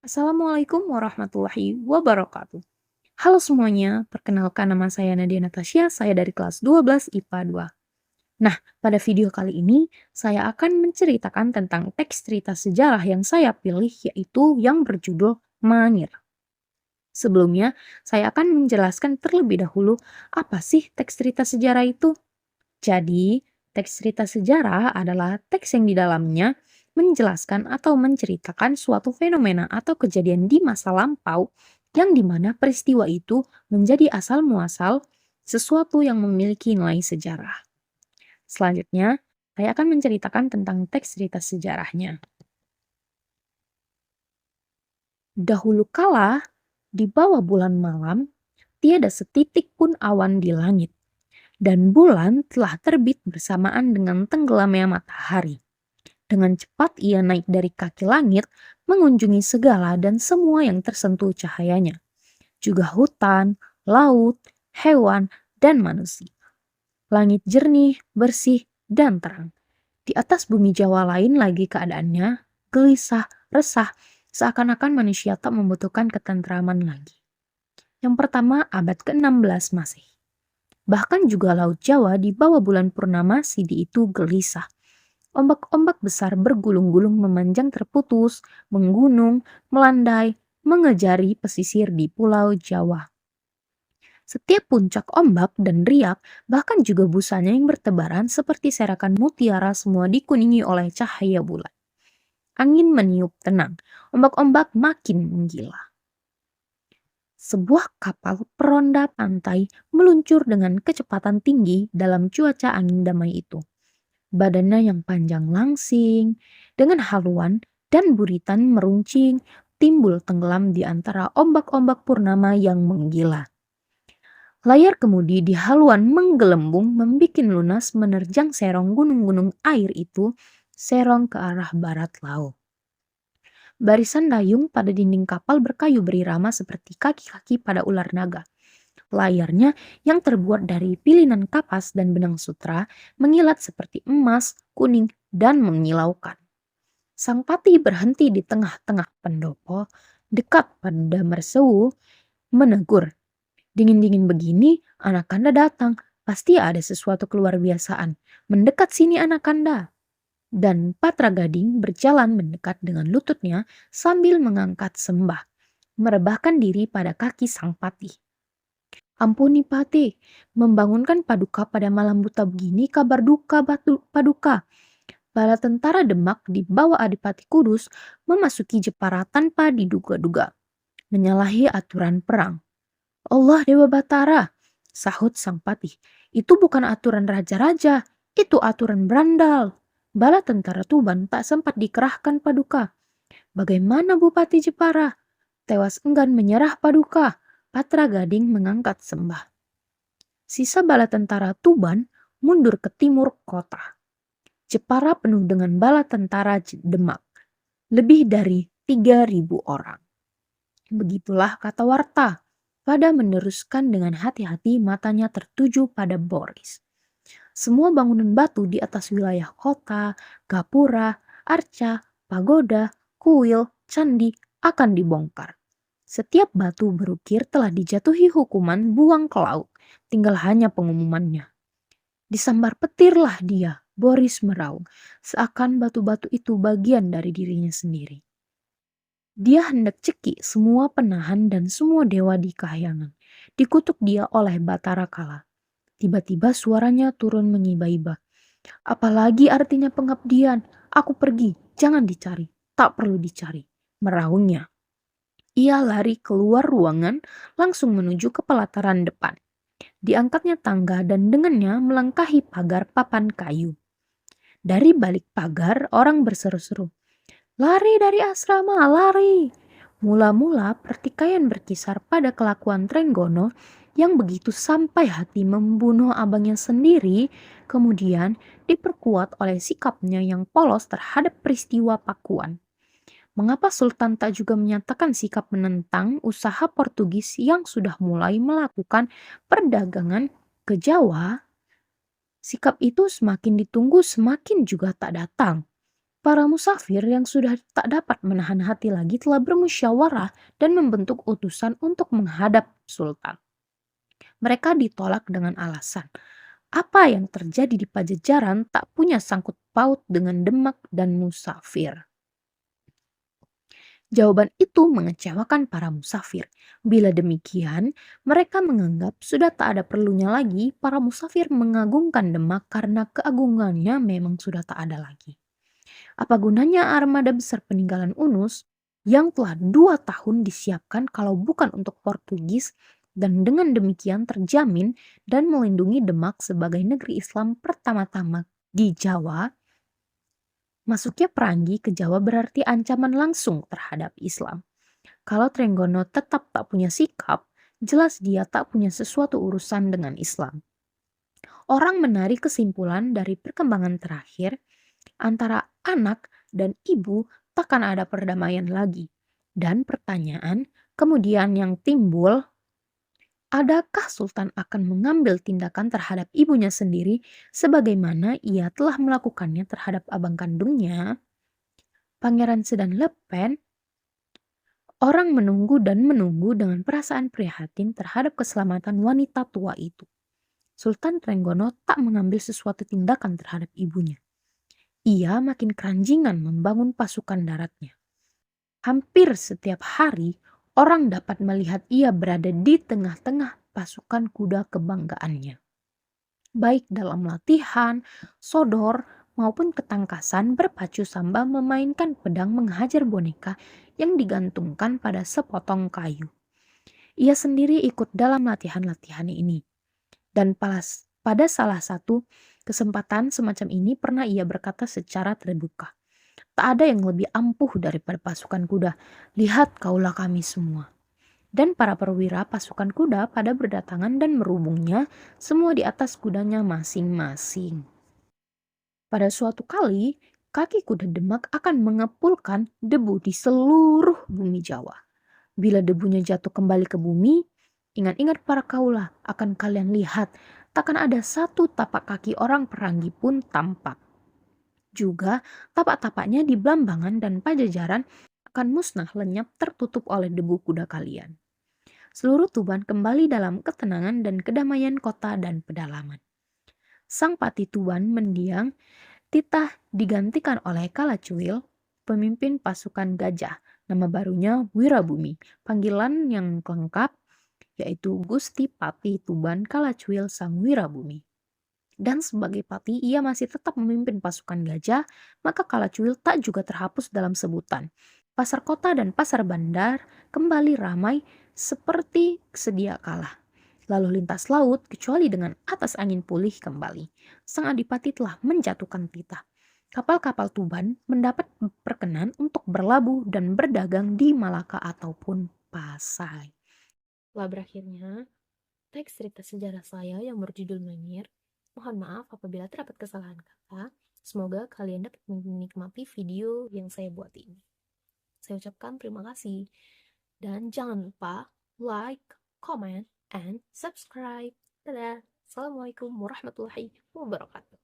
Assalamualaikum warahmatullahi wabarakatuh. Halo semuanya, perkenalkan nama saya Nadia Natasha, saya dari kelas 12 IPA 2. Nah, pada video kali ini saya akan menceritakan tentang teks cerita sejarah yang saya pilih yaitu yang berjudul Mangir. Sebelumnya, saya akan menjelaskan terlebih dahulu apa sih teks cerita sejarah itu. Jadi, teks cerita sejarah adalah teks yang di dalamnya menjelaskan atau menceritakan suatu fenomena atau kejadian di masa lampau yang dimana peristiwa itu menjadi asal muasal sesuatu yang memiliki nilai sejarah. Selanjutnya, saya akan menceritakan tentang teks cerita sejarahnya. Dahulu kala, di bawah bulan malam, tiada setitik pun awan di langit, dan bulan telah terbit bersamaan dengan tenggelamnya matahari. Dengan cepat ia naik dari kaki langit, mengunjungi segala dan semua yang tersentuh cahayanya, juga hutan, laut, hewan, dan manusia. Langit jernih, bersih, dan terang. Di atas bumi Jawa lain lagi keadaannya, gelisah, resah, seakan-akan manusia tak membutuhkan ketentraman lagi. Yang pertama abad ke-16 Masehi. Bahkan juga Laut Jawa di bawah bulan purnama Sidi itu gelisah. Ombak-ombak besar bergulung-gulung memanjang terputus, menggunung, melandai, mengejari pesisir di Pulau Jawa. Setiap puncak ombak dan riak, bahkan juga busanya yang bertebaran seperti serakan mutiara semua dikuningi oleh cahaya bulan. Angin meniup tenang, ombak-ombak makin menggila. Sebuah kapal peronda pantai meluncur dengan kecepatan tinggi dalam cuaca angin damai itu. Badannya yang panjang langsing, dengan haluan dan buritan meruncing, timbul tenggelam di antara ombak-ombak purnama yang menggila. Layar kemudi di haluan menggelembung membikin lunas menerjang serong gunung-gunung air itu, serong ke arah barat laut. Barisan dayung pada dinding kapal berkayu berirama seperti kaki-kaki pada ular naga. Layarnya yang terbuat dari pilihan kapas dan benang sutra mengilat seperti emas, kuning, dan mengilaukan. Sang patih berhenti di tengah-tengah pendopo, dekat pada mersewu, menegur. Dingin-dingin begini, Anakanda datang. Pasti ada sesuatu keluar biasaan. Mendekat sini Anakanda. Dan Patra Gading berjalan mendekat dengan lututnya sambil mengangkat sembah, merebahkan diri pada kaki sang patih. Ampuni Patih, membangunkan Paduka pada malam buta begini kabar duka Paduka. Bala tentara Demak di bawah Adipati Kudus memasuki Jepara tanpa diduga-duga, menyalahi aturan perang. Allah Dewa Batara, sahut sang patih, itu bukan aturan raja-raja, itu aturan berandal. Bala tentara Tuban tak sempat dikerahkan Paduka. Bagaimana Bupati Jepara? Tewas enggan menyerah Paduka. Patra Gading mengangkat sembah. Sisa bala tentara Tuban mundur ke timur kota. Jepara penuh dengan bala tentara Demak. Lebih dari 3.000 orang. Begitulah kata Warta. Pada meneruskan dengan hati-hati matanya tertuju pada Boris. Semua bangunan batu di atas wilayah kota, gapura, arca, pagoda, kuil, candi akan dibongkar. Setiap batu berukir telah dijatuhi hukuman buang ke laut, tinggal hanya pengumumannya. Disambar petirlah dia, Boris meraung, seakan batu-batu itu bagian dari dirinya sendiri. Dia hendak cekik semua penahan dan semua dewa di kahyangan. Dikutuk dia oleh Batara Kala. Tiba-tiba suaranya turun mengiba-iba. Apalagi artinya pengabdian? Aku pergi, jangan dicari, tak perlu dicari, meraungnya. Ia lari keluar ruangan langsung menuju ke pelataran depan. Diangkatnya tangga dan dengannya melangkahi pagar papan kayu. Dari balik pagar orang berseru-seru. Lari dari asrama, lari! Mula-mula pertikaian berkisar pada kelakuan Trenggono yang begitu sampai hati membunuh abangnya sendiri, kemudian diperkuat oleh sikapnya yang polos terhadap peristiwa Pakuan. Mengapa Sultan tak juga menyatakan sikap menentang usaha Portugis yang sudah mulai melakukan perdagangan ke Jawa? Sikap itu semakin ditunggu semakin juga tak datang. Para musafir yang sudah tak dapat menahan hati lagi telah bermusyawarah dan membentuk utusan untuk menghadap sultan. Mereka ditolak dengan alasan apa yang terjadi di Pajajaran tak punya sangkut paut dengan Demak dan musafir. Jawaban itu mengecewakan para musafir. Bila demikian, mereka menganggap sudah tak ada perlunya lagi para musafir mengagungkan Demak karena keagungannya memang sudah tak ada lagi. Apa gunanya armada besar peninggalan Unus yang telah 2 tahun disiapkan kalau bukan untuk Portugis dan dengan demikian terjamin dan melindungi Demak sebagai negeri Islam pertama-tama di Jawa. Masuknya Peranggi ke Jawa berarti ancaman langsung terhadap Islam. Kalau Trenggono tetap tak punya sikap, jelas dia tak punya sesuatu urusan dengan Islam. Orang menarik kesimpulan dari perkembangan terakhir, antara anak dan ibu takkan ada perdamaian lagi. Dan pertanyaan kemudian yang timbul, adakah Sultan akan mengambil tindakan terhadap ibunya sendiri sebagaimana ia telah melakukannya terhadap abang kandungnya? Pangeran Sedan Lepen. Orang menunggu dan menunggu dengan perasaan prihatin terhadap keselamatan wanita tua itu. Sultan Trenggono tak mengambil sesuatu tindakan terhadap ibunya. Ia makin keranjingan membangun pasukan daratnya. Hampir setiap hari, orang dapat melihat ia berada di tengah-tengah pasukan kuda kebanggaannya. Baik dalam latihan, sodor, maupun ketangkasan berpacu sambil memainkan pedang menghajar boneka yang digantungkan pada sepotong kayu. Ia sendiri ikut dalam latihan-latihan ini. Dan pada salah satu kesempatan semacam ini pernah ia berkata secara terbuka, "Tak ada yang lebih ampuh daripada pasukan kuda. Lihat kaulah kami semua." Dan para perwira pasukan kuda pada berdatangan dan merubungnya semua di atas kudanya masing-masing. Pada suatu kali, kaki kuda Demak akan mengepulkan debu di seluruh bumi Jawa. Bila debunya jatuh kembali ke bumi, ingat-ingat para kaulah, akan kalian lihat, takkan ada satu tapak kaki orang Peranggi pun tampak. Juga tapak-tapaknya di Blambangan dan Pajajaran akan musnah lenyap tertutup oleh debu kuda kalian. Seluruh Tuban kembali dalam ketenangan dan kedamaian kota dan pedalaman. Sang Pati Tuban mendiang titah digantikan oleh Kalacuil, pemimpin pasukan gajah. Nama barunya Wirabumi, panggilan yang lengkap yaitu Gusti Pati Tuban Kalacuil Sang Wirabumi. Dan sebagai pati ia masih tetap memimpin pasukan gajah, maka Kalacuil tak juga terhapus dalam sebutan. Pasar kota dan pasar bandar kembali ramai seperti sedia kala. Lalu lintas laut kecuali dengan atas angin pulih kembali. Sang adipati telah menjatuhkan titah. Kapal-kapal Tuban mendapat perkenan untuk berlabuh dan berdagang di Malaka ataupun Pasai. Setelah berakhirnya teks cerita sejarah saya yang berjudul Menir. Mohon maaf apabila terdapat kesalahan kata. Semoga kalian dapat menikmati video yang saya buat ini. Saya ucapkan terima kasih. Dan jangan lupa like, comment, and subscribe. Dadah. Assalamualaikum warahmatullahi wabarakatuh.